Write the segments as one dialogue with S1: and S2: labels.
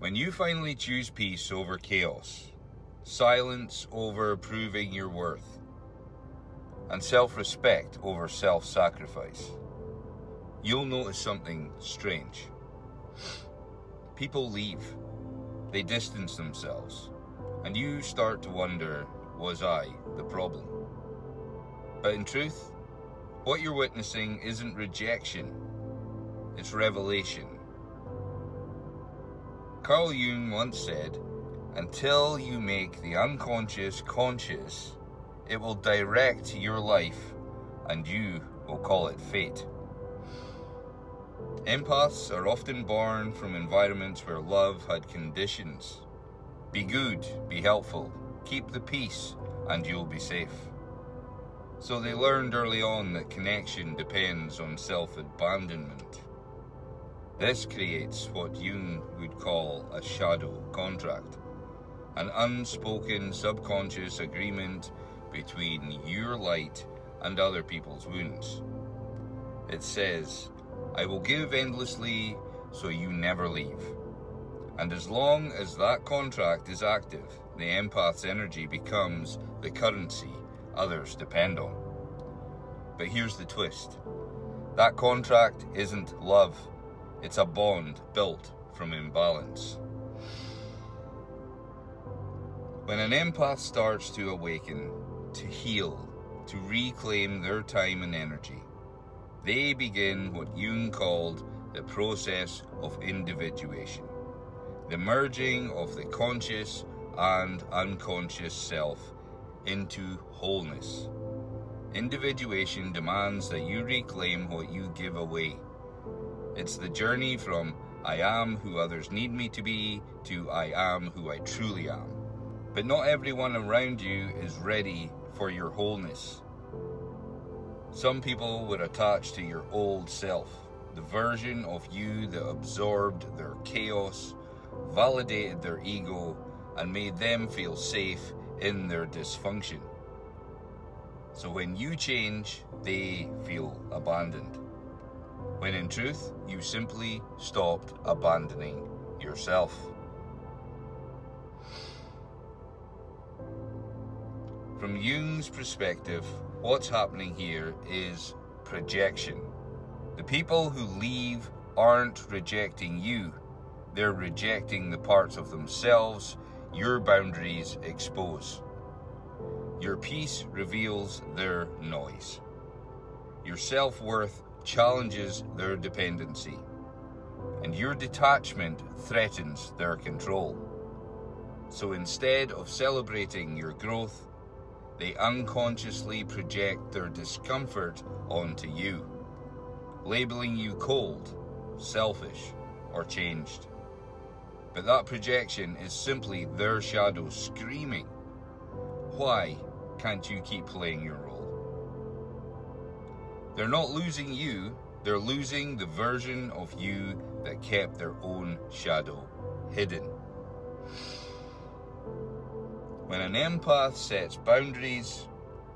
S1: When you finally choose peace over chaos, silence over proving your worth, and self-respect over self-sacrifice, you'll notice something strange. People leave, they distance themselves, and you start to wonder, was I the problem? But in truth, what you're witnessing isn't rejection, it's revelation. Carl Jung once said, until you make the unconscious conscious, it will direct your life and you will call it fate. Empaths are often born from environments where love had conditions. Be good, be helpful, keep the peace, and you'll be safe. So they learned early on that connection depends on self-abandonment. This creates what Jung would call a shadow contract, an unspoken subconscious agreement between your light and other people's wounds. It says, I will give endlessly so you never leave. And as long as that contract is active, the empath's energy becomes the currency others depend on. But here's the twist. That contract isn't love. It's a bond built from imbalance. When an empath starts to awaken, to heal, to reclaim their time and energy, they begin what Jung called the process of individuation, the merging of the conscious and unconscious self into wholeness. Individuation demands that you reclaim what you give away. It's the journey from I am who others need me to be to I am who I truly am. But not everyone around you is ready for your wholeness. Some people were attached to your old self, the version of you that absorbed their chaos, validated their ego, and made them feel safe in their dysfunction. So when you change, they feel abandoned. When in truth, you simply stopped abandoning yourself. From Jung's perspective, what's happening here is projection. The people who leave aren't rejecting you. They're rejecting the parts of themselves your boundaries expose. Your peace reveals their noise. Your self-worth challenges their dependency, and your detachment threatens their control. So instead of celebrating your growth, they unconsciously project their discomfort onto you, labeling you cold, selfish, or changed. But that projection is simply their shadow screaming, why can't you keep playing your role? They're not losing you, they're losing the version of you that kept their own shadow hidden. When an empath sets boundaries,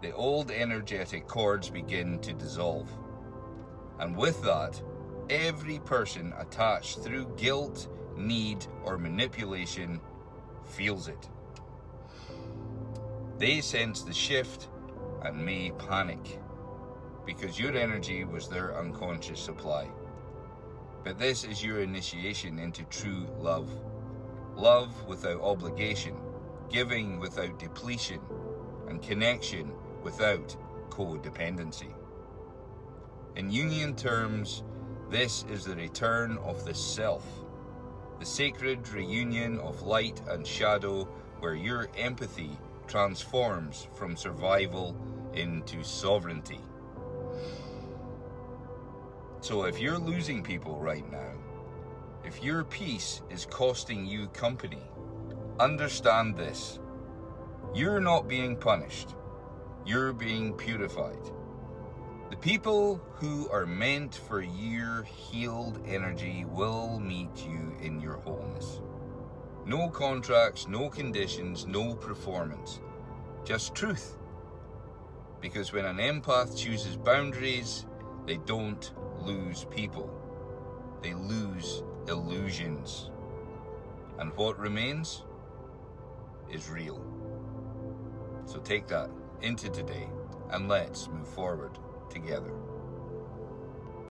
S1: the old energetic cords begin to dissolve. And with that, every person attached through guilt, need, or manipulation feels it. They sense the shift and may panic, because your energy was their unconscious supply. But this is your initiation into true love. Love without obligation, giving without depletion, and connection without codependency. In Jungian terms, this is the return of the self, the sacred reunion of light and shadow where your empathy transforms from survival into sovereignty. So if you're losing people right now, if your peace is costing you company, understand this. You're not being punished. You're being purified. The people who are meant for your healed energy will meet you in your wholeness. No contracts, no conditions, no performance. Just truth. Because when an empath chooses boundaries, they don't lose people. They lose illusions. And what remains is real. So take that into today and let's move forward together.